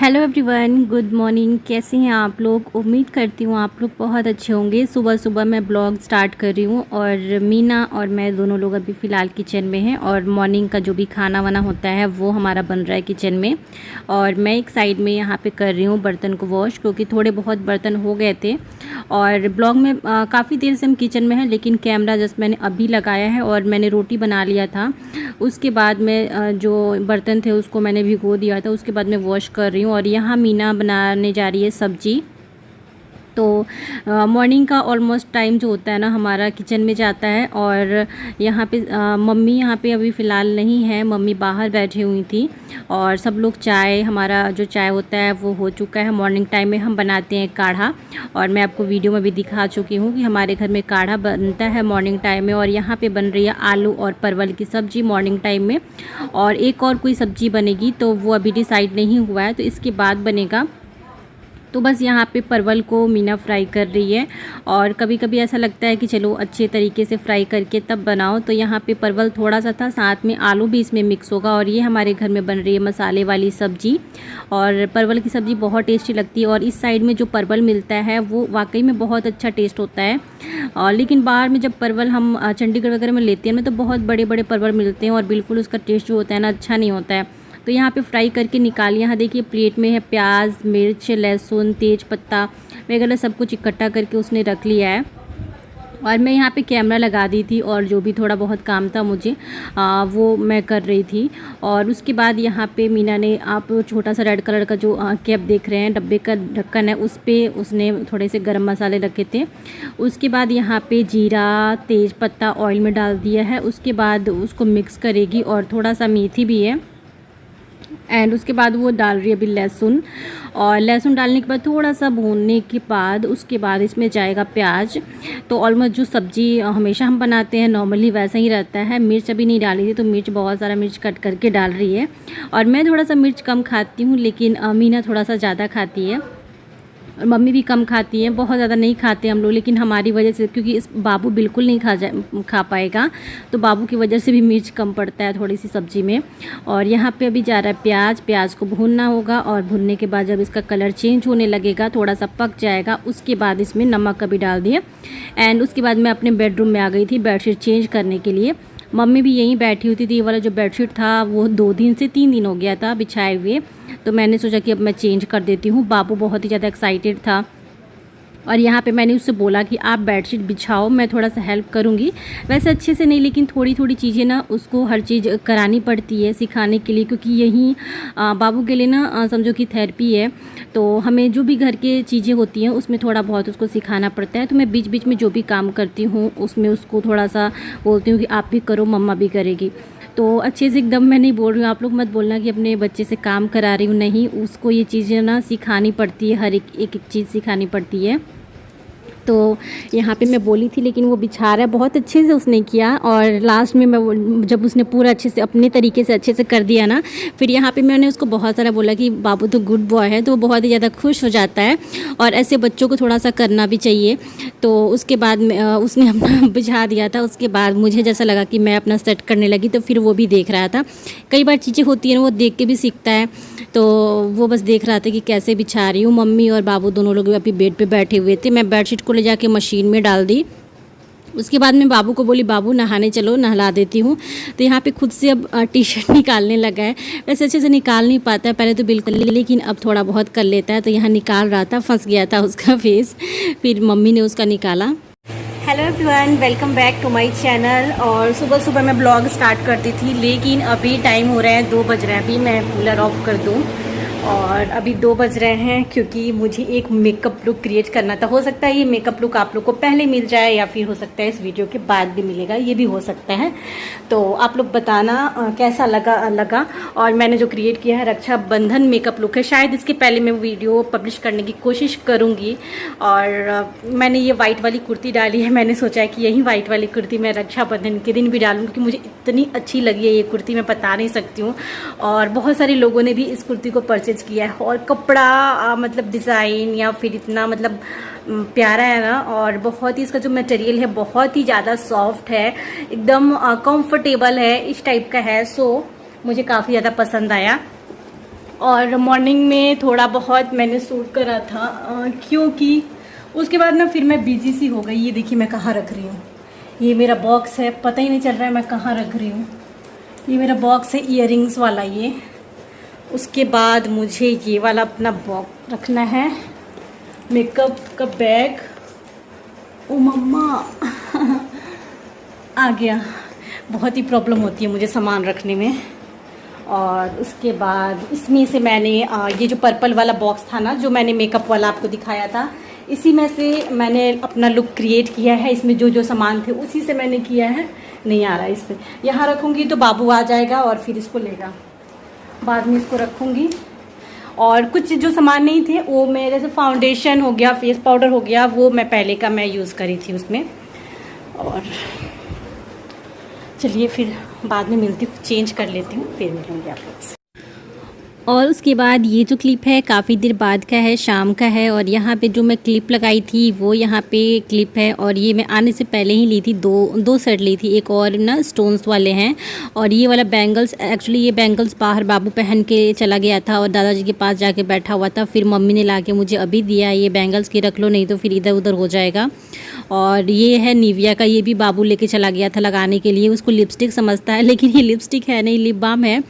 Hello everyone, good morning. कैसे हैं आप लोग? उम्मीद करती हूँ आप लोग बहुत अच्छे होंगे। सुबह सुबह मैं ब्लॉग स्टार्ट कर रही हूँ और मीना और मैं दोनों लोग अभी फ़िलहाल किचन में हैं और मॉर्निंग का जो भी खाना वाना होता है वो हमारा बन रहा है किचन में। और मैं एक साइड में यहाँ पे कर रही हूँ बर्तन को वॉश, क्योंकि थोड़े बहुत बर्तन हो गए थे। और ब्लॉग में काफ़ी देर से हम किचन में हैं, लेकिन कैमरा जस्ट मैंने अभी लगाया है और मैंने रोटी बना लिया था। उसके बाद में जो बर्तन थे उसको मैंने भिगो दिया था, उसके बाद मैं वॉश कर रही हूँ। और यहाँ मीना बनाने जा रही है सब्जी। तो मॉर्निंग का ऑलमोस्ट टाइम जो होता है ना हमारा किचन में जाता है। और यहाँ पे मम्मी यहाँ पे अभी फ़िलहाल नहीं है, मम्मी बाहर बैठी हुई थी। और सब लोग हमारा जो चाय होता है वो हो चुका है। मॉर्निंग टाइम में हम बनाते हैं काढ़ा, और मैं आपको वीडियो में भी दिखा चुकी हूँ कि हमारे घर में काढ़ा बनता है मॉर्निंग टाइम में। और यहाँ पे बन रही है आलू और परवल की सब्ज़ी मॉर्निंग टाइम में। और एक और कोई सब्ज़ी बनेगी तो वो अभी डिसाइड नहीं हुआ है, तो इसके बाद बनेगा। तो बस यहाँ पे परवल को मीना फ्राई कर रही है। और कभी कभी ऐसा लगता है कि चलो अच्छे तरीके से फ्राई करके तब बनाओ। तो यहाँ पे परवल थोड़ा सा था, साथ में आलू भी इसमें मिक्स होगा। और ये हमारे घर में बन रही है मसाले वाली सब्ज़ी। और परवल की सब्ज़ी बहुत टेस्टी लगती है। और इस साइड में जो परवल मिलता है वो वाकई में बहुत अच्छा टेस्ट होता है। और लेकिन बाहर में जब परवल हम चंडीगढ़ वगैरह में लेते हैं ना, तो बहुत बड़े बड़े परवल मिलते हैं और बिल्कुल उसका टेस्ट जो होता है ना अच्छा नहीं होता है। तो यहाँ पे फ्राई करके निकालिए। यहाँ देखिए प्लेट में है प्याज, मिर्च, लहसुन, तेज पत्ता वगैरह सब कुछ इकट्ठा करके उसने रख लिया है। और मैं यहाँ पे कैमरा लगा दी थी और जो भी थोड़ा बहुत काम था मुझे वो मैं कर रही थी। और उसके बाद यहाँ पे मीना ने, आप छोटा सा रेड कलर का जो कैप देख रहे हैं, डब्बे का ढक्कन है, उस पर उसने थोड़े से गरम मसाले रखे थे। उसके बाद यहाँ पे जीरा, तेज पत्ता ऑयल में डाल दिया है। उसके बाद उसको मिक्स करेगी और थोड़ा सा मेथी भी है। एंड उसके बाद वो डाल रही है अभी लहसुन। और लहसुन डालने के बाद थोड़ा सा भूनने के बाद उसके बाद इसमें जाएगा प्याज। तो ऑलमोस्ट जो सब्ज़ी हमेशा हम बनाते हैं नॉर्मली वैसा ही रहता है। मिर्च अभी नहीं डाली थी, तो मिर्च बहुत सारा मिर्च कट करके डाल रही है। और मैं थोड़ा सा मिर्च कम खाती हूँ, लेकिन मीना थोड़ा सा ज़्यादा खाती है और मम्मी भी कम खाती हैं। बहुत ज़्यादा नहीं खाते हम लोग, लेकिन हमारी वजह से, क्योंकि इस बाबू बिल्कुल नहीं खा पाएगा, तो बाबू की वजह से भी मिर्च कम पड़ता है थोड़ी सी सब्ज़ी में। और यहाँ पे अभी जा रहा है प्याज को भूनना होगा। और भूनने के बाद जब इसका कलर चेंज होने लगेगा, थोड़ा सा पक जाएगा, उसके बाद इसमें नमक अभी डाल दिए। एंड उसके बाद मैं अपने बेडरूम में आ गई थी बेडशीट चेंज करने के लिए। मम्मी भी यहीं बैठी हुई थी। ये वाला जो बेडशीट था वो 2 दिन से 3 दिन हो गया था बिछाए हुए, तो मैंने सोचा कि अब मैं चेंज कर देती हूँ। बाबू बहुत ही ज़्यादा एक्साइटेड था। और यहाँ पे मैंने उससे बोला कि आप बेडशीट बिछाओ, मैं थोड़ा सा हेल्प करूँगी। वैसे अच्छे से नहीं, लेकिन थोड़ी थोड़ी चीज़ें ना उसको हर चीज़ करानी पड़ती है सिखाने के लिए, क्योंकि यही बाबू के लिए ना समझो कि थेरेपी है। तो हमें जो भी घर के चीज़ें होती हैं उसमें थोड़ा बहुत उसको सिखाना पड़ता है। तो मैं बीच बीच में जो भी काम करती हूँ उसमें उसको थोड़ा सा बोलती हूँ कि आप भी करो, मम्मा भी करेगी। तो अच्छे से एकदम मैं नहीं बोल रही हूँ, आप लोग मत बोलना कि अपने बच्चे से काम करा रही हूँ, नहीं, उसको ये चीज़ें ना सिखानी पड़ती है, हर एक चीज़ सिखानी पड़ती है। तो यहाँ पे मैं बोली थी, लेकिन वो बिछा रहा है, बहुत अच्छे से उसने किया। और लास्ट में मैं जब उसने पूरा अच्छे से अपने तरीके से अच्छे से कर दिया ना, फिर यहाँ पे मैंने उसको बहुत सारा बोला कि बाबू तो गुड बॉय है, तो वो बहुत ही ज़्यादा खुश हो जाता है। और ऐसे बच्चों को थोड़ा सा करना भी चाहिए। तो उसके बाद उसने अपना बिछा दिया था। उसके बाद मुझे जैसा लगा कि मैं अपना सेट करने लगी, तो फिर वो भी देख रहा था। कई बार चीज़ें होती हैं ना, वो देख के भी सीखता है। तो वो बस देख रहा था कि कैसे बिछा रही हूँ। मम्मी और बाबू दोनों लोग अभी बेड पे बैठे हुए थे। मैं बेडशीट को ले जाके मशीन में डाल दी। उसके बाद मैं बाबू को बोली, बाबू नहाने चलो, नहला देती हूँ। तो यहाँ पे खुद से अब टी शर्ट निकालने लगा है। वैसे अच्छे से निकाल नहीं पाता है पहले तो बिल्कुल, लेकिन अब थोड़ा बहुत कर लेता है। तो यहाँ निकाल रहा था, फंस गया था उसका फेस, फिर मम्मी ने उसका निकाला। Hello everyone, welcome back to my channel. और सुबह सुबह मैं ब्लॉग स्टार्ट करती थी, लेकिन अभी टाइम हो रहा है 2 बज रहे हैं। अभी मैं कूलर ऑफ कर दूँ। और अभी 2 बज रहे हैं, क्योंकि मुझे एक मेकअप लुक क्रिएट करना था। हो सकता है ये मेकअप लुक आप लोग को पहले मिल जाए, या फिर हो सकता है इस वीडियो के बाद भी मिलेगा, ये भी हो सकता है। तो आप लोग बताना कैसा लगा। और मैंने जो क्रिएट किया है रक्षाबंधन मेकअप लुक है। शायद इसके पहले मैं वीडियो पब्लिश करने की कोशिश करूँगी। और मैंने ये वाइट वाली कुर्ती डाली है। मैंने सोचा है कि यही वाइट वाली कुर्ती मैं रक्षाबंधन के दिन भी डालूँ, क्योंकि मुझे इतनी अच्छी लगी है ये कुर्ती, मैं बता नहीं सकती हूँ। और बहुत सारे लोगों ने भी इस कुर्ती को परचेज किया है। और कपड़ा मतलब डिज़ाइन या फिर इतना मतलब प्यारा है ना। और बहुत ही इसका जो मटेरियल है बहुत ही ज़्यादा सॉफ्ट है, एकदम कंफर्टेबल है, इस टाइप का है। सो मुझे काफ़ी ज़्यादा पसंद आया। और मॉर्निंग में थोड़ा बहुत मैंने शूट करा था क्योंकि उसके बाद ना फिर मैं बिजी सी हो गई। ये देखिए मैं कहाँ रख रही हूँ, ये मेरा बॉक्स है, पता ही नहीं चल रहा है मैं कहाँ रख रही हूँ। ये मेरा बॉक्स है इयररिंग्स वाला ये। उसके बाद मुझे ये वाला अपना बॉक्स रखना है, मेकअप का बैग। ओ मम्मा आ गया। बहुत ही प्रॉब्लम होती है मुझे सामान रखने में। और उसके बाद इसमें से मैंने ये जो पर्पल वाला बॉक्स था ना, जो मैंने मेकअप वाला आपको दिखाया था, इसी में से मैंने अपना लुक क्रिएट किया है। इसमें जो जो सामान थे उसी से मैंने किया है। नहीं आ रहा है इस पर, यहाँ रखूँगी तो बाबू आ जाएगा और फिर इसको लेगा, बाद में इसको रखूँगी। और कुछ जो सामान नहीं थे वो मैं, जैसे फाउंडेशन हो गया, फेस पाउडर हो गया, वो मैं पहले का मैं यूज़ करी थी उसमें। और चलिए फिर बाद में मिलती हूँ, चेंज कर लेती हूँ, फिर मिलूँगी आप लोग से। और उसके बाद ये जो क्लिप है काफ़ी देर बाद का है, शाम का है। और यहाँ पे जो मैं क्लिप लगाई थी वो यहाँ पे क्लिप है। और ये मैं आने से पहले ही ली थी, दो सेट ली थी, एक और ना स्टोन्स वाले हैं। और ये वाला बैंगल्स, एक्चुअली ये बैंगल्स बाहर बाबू पहन के चला गया था और दादाजी के पास जाके बैठा हुआ था। फिर मम्मी ने ला के मुझे अभी दिया, ये बैंगल्स के रख लो नहीं तो फिर इधर उधर हो जाएगा। और ये है निविया का, ये भी बाबू लेके चला गया था लगाने के लिए। उसको लिपस्टिक समझता है लेकिन ये लिपस्टिक है नहीं, लिप बाम है।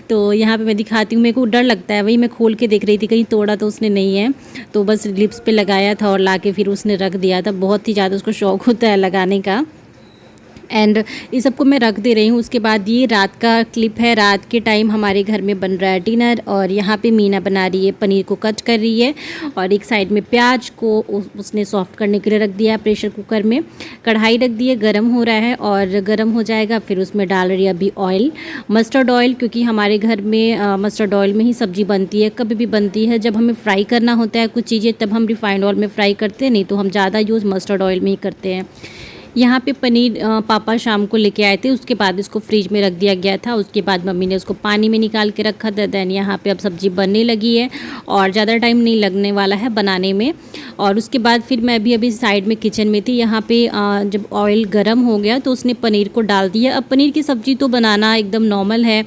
तो यहाँ पे मैं दिखाती हूँ, मेरे को डर लगता है, वही मैं खोल के देख रही थी कहीं तोड़ा तो उसने नहीं है। तो बस लिप्स पे लगाया था और लाके फिर उसने रख दिया था। बहुत ही ज़्यादा उसको शौक़ होता है लगाने का। एंड ये सबको मैं रख दे रही हूँ। उसके बाद ये रात का क्लिप है, रात के टाइम हमारे घर में बन रहा है डिनर। और यहाँ पे मीना बना रही है, पनीर को कट कर रही है। और एक साइड में प्याज को उसने सॉफ्ट करने के लिए रख दिया प्रेशर कुकर में। कढ़ाई रख दी है, गर्म हो रहा है और गर्म हो जाएगा फिर उसमें डाल रही है अभी ऑयल, मस्टर्ड ऑयल, क्योंकि हमारे घर में मस्टर्ड ऑयल में ही सब्ज़ी बनती है। कभी भी बनती है जब हमें फ्राई करना होता है कुछ चीज़ें तब हम रिफाइंड ऑयल में फ्राई करते हैं, नहीं तो हम ज़्यादा यूज़ मस्टर्ड ऑयल में ही करते हैं। यहाँ पे पनीर पापा शाम को लेके आए थे, उसके बाद इसको फ्रिज में रख दिया गया था। उसके बाद मम्मी ने उसको पानी में निकाल के रखा था। दैन यहाँ पे अब सब्ज़ी बनने लगी है और ज़्यादा टाइम नहीं लगने वाला है बनाने में। और उसके बाद फिर मैं अभी साइड में किचन में थी। यहाँ पे जब ऑयल गर्म हो गया तो उसने पनीर को डाल दिया। अब पनीर की सब्ज़ी तो बनाना एकदम नॉर्मल है,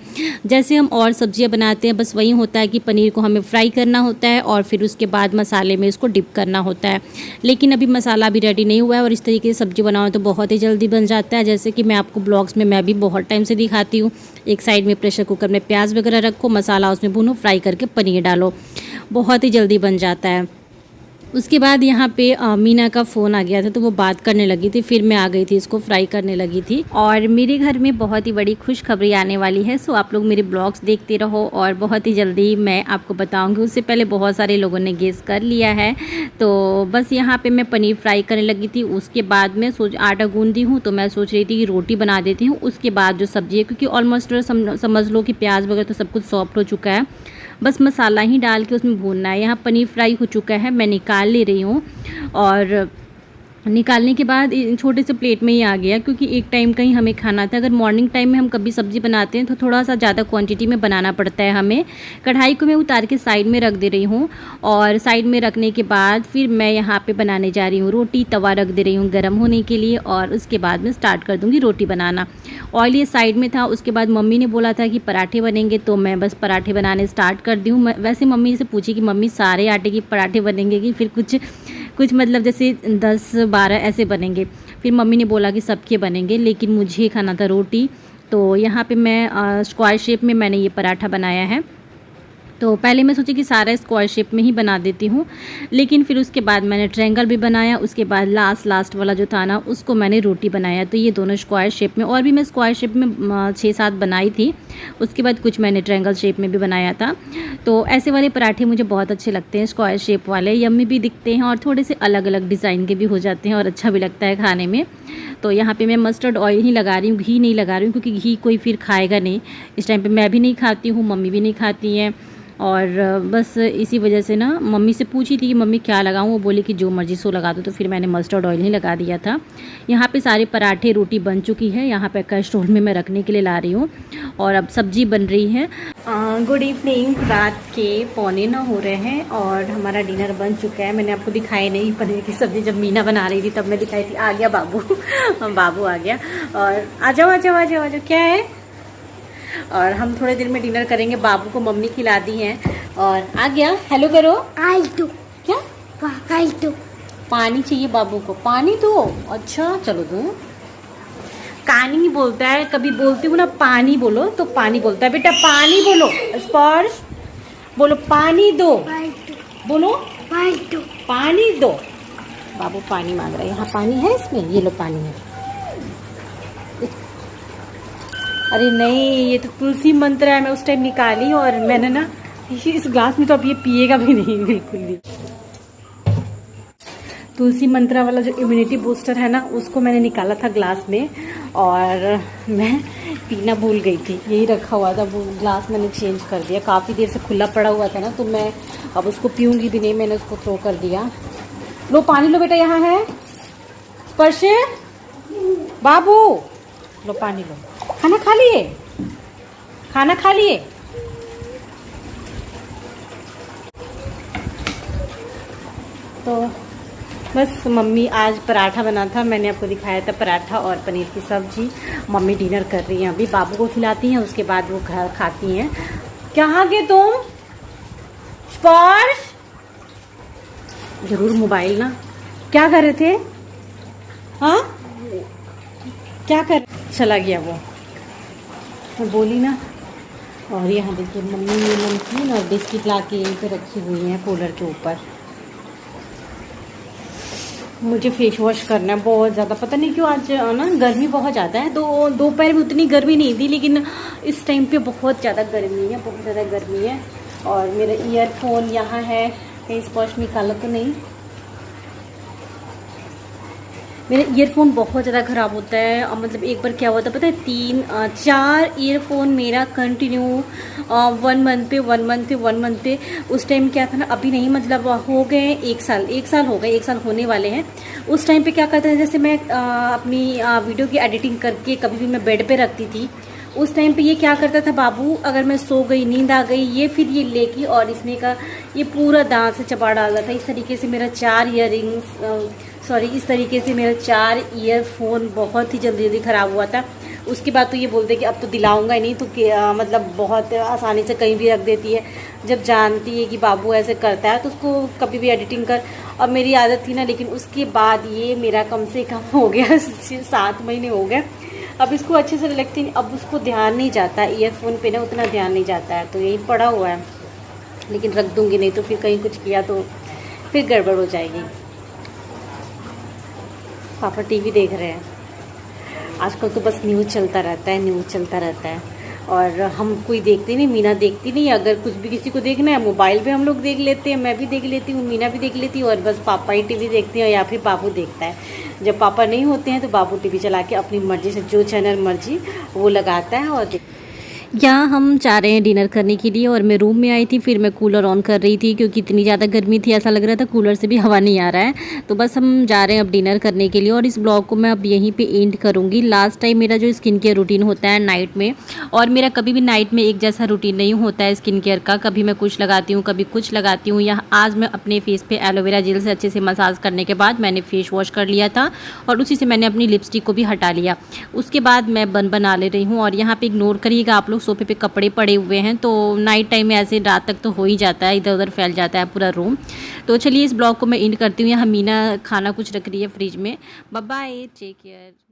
जैसे हम और सब्जियाँ बनाते हैं, बस वही होता है कि पनीर को हमें फ्राई करना होता है और फिर उसके बाद मसाले में इसको डिप करना होता है। लेकिन अभी मसाला भी रेडी नहीं हुआ है और इस तरीके से सब्ज़ी बनाओ तो बहुत ही जल्दी बन जाता है। जैसे कि मैं आपको ब्लॉग्स में मैं भी बहुत टाइम से दिखाती हूँ। एक साइड में प्रेशर कुकर में प्याज वगैरह रखो, मसाला उसमें भूनो, फ्राई करके पनीर डालो, बहुत ही जल्दी बन जाता है। उसके बाद यहाँ पे मीना का फ़ोन आ गया था तो वो बात करने लगी थी, फिर मैं आ गई थी, इसको फ्राई करने लगी थी। और मेरे घर में बहुत ही बड़ी खुशखबरी आने वाली है, सो आप लोग मेरे ब्लॉग्स देखते रहो और बहुत ही जल्दी मैं आपको बताऊंगी। उससे पहले बहुत सारे लोगों ने गेस कर लिया है। तो बस यहाँ पे मैं पनीर फ्राई करने लगी थी। उसके बाद मैं आटा गूंदी हूँ तो मैं सोच रही थी कि रोटी बना देती हूँ। उसके बाद जो सब्ज़ी है, क्योंकि ऑलमोस्ट समझ लो कि प्याज वगैरह तो सब कुछ सॉफ्ट हो चुका है, बस मसाला ही डाल के उसमें भूनना है। यहाँ पनीर फ्राई हो चुका है, मैं निकाल ले रही हूँ। और निकालने के बाद छोटे से प्लेट में ही आ गया, क्योंकि एक टाइम का ही हमें खाना था। अगर मॉर्निंग टाइम में हम कभी सब्ज़ी बनाते हैं तो थोड़ा सा ज़्यादा क्वांटिटी में बनाना पड़ता है हमें। कढ़ाई को मैं उतार के साइड में रख दे रही हूँ और साइड में रखने के बाद फिर मैं यहाँ पे बनाने जा रही हूँ रोटी। तवा रख दे रही हूँ गर्म होने के लिए और उसके बाद में स्टार्ट कर दूँगी रोटी बनाना। ऑयल ये साइड में था। उसके बाद मम्मी ने बोला था कि पराठे बनेंगे तो मैं बस पराठे बनाने स्टार्ट कर दी हूँ। वैसे मम्मी से पूछी कि मम्मी सारे आटे के पराठे बनेंगे कि फिर कुछ मतलब जैसे 10-12 ऐसे बनेंगे। फिर मम्मी ने बोला कि सबके बनेंगे, लेकिन मुझे खाना था रोटी। तो यहाँ पे मैं स्क्वायर शेप में मैंने ये पराठा बनाया है। तो पहले मैं सोची कि सारा स्क्वायर शेप में ही बना देती हूँ, लेकिन फिर उसके बाद मैंने ट्रायंगल भी बनाया। उसके बाद लास्ट वाला जो था ना उसको मैंने रोटी बनाया। तो ये दोनों स्क्वायर शेप में, और भी मैं स्क्वायर शेप में 6-7 बनाई थी। उसके बाद कुछ मैंने ट्रायंगल शेप में भी बनाया था। तो ऐसे वाले पराठे मुझे बहुत अच्छे लगते हैं, स्क्वायर शेप वाले, यम्मी भी दिखते हैं और थोड़े से अलग अलग डिज़ाइन के भी हो जाते हैं और अच्छा भी लगता है खाने में। तो यहाँ पे मैं मस्टर्ड ऑयल ही लगा रही हूँ, घी नहीं लगा रही हूँ, क्योंकि घी कोई फिर खाएगा नहीं। इस टाइम पे मैं भी नहीं खाती हूँ, मम्मी भी नहीं खाती हैं। और बस इसी वजह से ना मम्मी से पूछी थी कि मम्मी क्या लगाऊं, वो बोली कि जो मर्जी सो लगा दो, तो फिर मैंने मस्टर्ड ऑयल ही लगा दिया था। यहाँ पे सारे पराठे रोटी बन चुकी है। यहाँ पे कैस्ट्रोल में मैं रखने के लिए ला रही हूँ और अब सब्जी बन रही है। गुड इवनिंग, रात के 8:45 हो रहे हैं और हमारा डिनर बन चुका है। मैंने आपको दिखाई नहीं पनीर की सब्ज़ी, जब मीना बना रही थी तब मैं दिखाई थी। आ गया बाबू बाबू आ गया। और आ जाओ क्या है, और हम थोड़े देर में डिनर करेंगे। बाबू को मम्मी खिला दी है और आ गया। हेलो करो। क्या पानी चाहिए बाबू को? पानी दो। अच्छा चलो दो। कहानी नहीं बोलता है, कभी बोलती हूँ ना पानी बोलो तो पानी बोलता है। बेटा पानी बोलो। स्पर्श बोलो पानी दो। बोलो पानी दो। बाबू पानी मांग रहा है। यहाँ पानी है, इसमें ये लो पानी है। अरे नहीं, ये तो तुलसी मंत्र है। मैं उस टाइम निकाली और मैंने ना इस ग्लास में तो अब ये पिएगा भी नहीं बिल्कुल भी। तुलसी मंत्रा वाला जो इम्यूनिटी बूस्टर है ना, उसको मैंने निकाला था ग्लास में और मैं पीना भूल गई थी। यही रखा हुआ था, वो ग्लास मैंने चेंज कर दिया। काफ़ी देर से खुला पड़ा हुआ था ना, तो मैं अब उसको पीऊँगी भी नहीं, मैंने उसको थ्रो कर दिया। लो पानी लो बेटा, यहाँ है। स्पर्श बाबू लो पानी लो। खाना खा लिए? खाना खा लिए? तो बस मम्मी आज पराठा बना था, मैंने आपको दिखाया था पराठा और पनीर की सब्जी। मम्मी डिनर कर रही हैं अभी, बाबू को खिलाती हैं, उसके बाद वो घर खाती हैं। कहाँ गए तुम? स्पर्श जरूर मोबाइल ना। क्या कर रहे थे? हाँ क्या कर? चला गया वो, मैं बोली ना। और यहाँ देखिए मम्मी ने नमकीन और बिस्किट ला के यहीं पे रखी हुई हैं कूलर के ऊपर। मुझे फेस वॉश करना है बहुत ज़्यादा। पता नहीं क्यों आज ना गर्मी बहुत ज़्यादा है। दोपहर में उतनी गर्मी नहीं थी, लेकिन इस टाइम पे बहुत ज़्यादा गर्मी है, बहुत ज़्यादा गर्मी है। और मेरा ईयरफोन यहाँ है, कहीं स्पर्श निकाला तो नहीं। मेरा ईयरफोन बहुत ज़्यादा ख़राब होता है। मतलब एक बार क्या हुआ था पता है, 4 ईयरफोन मेरा कंटिन्यू 1 मंथ पे। उस टाइम क्या था ना, अभी नहीं, मतलब हो गए 1 साल हो गए, 1 साल होने वाले हैं। उस टाइम पे क्या करता था, जैसे मैं अपनी वीडियो की एडिटिंग करके कभी भी मैं बेड पे रखती थी। उस टाइम पे ये क्या करता था बाबू, अगर मैं सो गई, नींद आ गई, ये फिर ये लेके और इसमें का ये पूरा दांत से चबा डालता था। इस तरीके से मेरा 4 ईयरफोन बहुत ही जल्दी ख़राब हुआ था। उसके बाद तो ये बोलते कि अब तो दिलाऊंगा ही नहीं, तो मतलब बहुत आसानी से कहीं भी रख देती है। जब जानती है कि बाबू ऐसे करता है तो उसको कभी भी एडिटिंग कर। अब मेरी आदत थी ना, लेकिन उसके बाद ये मेरा कम से कम हो गया 7 महीने हो गए। अब इसको अच्छे से लगती नहीं, अब उसको ध्यान नहीं जाता ईयरफोन पे ना, उतना ध्यान नहीं जाता है, तो यही पड़ा हुआ है। लेकिन रख दूंगी, नहीं तो फिर कहीं कुछ किया तो फिर गड़बड़ हो जाएगी। पापा टीवी देख रहे हैं। आजकल तो बस न्यूज़ चलता रहता है और हम कोई देखते नहीं, मीना देखती नहीं। अगर कुछ भी किसी को देखना है मोबाइल पे हम लोग देख लेते हैं, मैं भी देख लेती हूँ, मीना भी देख लेती है, और बस पापा ही टीवी देखते हैं या फिर बाबू देखता है। जब पापा नहीं होते हैं तो बाबू टीवी चला के अपनी मर्जी से जो चैनल मर्जी वो लगाता है और यहाँ हम जा रहे हैं डिनर करने के लिए। और मैं रूम में आई थी, फिर मैं कूलर ऑन कर रही थी क्योंकि इतनी ज़्यादा गर्मी थी, ऐसा लग रहा था कूलर से भी हवा नहीं आ रहा है। तो बस हम जा रहे हैं अब डिनर करने के लिए और इस ब्लॉग को मैं अब यहीं पे एंड करूँगी। लास्ट टाइम मेरा जो स्किन केयर रूटीन होता है नाइट में, और मेरा कभी भी नाइट में एक जैसा रूटीन नहीं होता है स्किन केयर का। कभी मैं कुछ लगाती हूँ, कभी कुछ लगाती हूँ। यहाँ आज मैं अपने फेस पर एलोवेरा जेल से अच्छे से मसाज करने के बाद मैंने फेस वॉश कर लिया था और उसी से मैंने अपनी लिपस्टिक को भी हटा लिया। उसके बाद मैं बन बना ले रही हूँ। और यहाँ पर इग्नोर करिएगा आप लोग, सोफे पे कपड़े पड़े हुए हैं, तो नाइट टाइम में ऐसे रात तक तो हो ही जाता है, इधर उधर फैल जाता है पूरा रूम। तो चलिए इस ब्लॉग को मैं एंड करती हूँ। यहाँ मीना खाना कुछ रख रही है फ्रिज में। Bye bye, take care.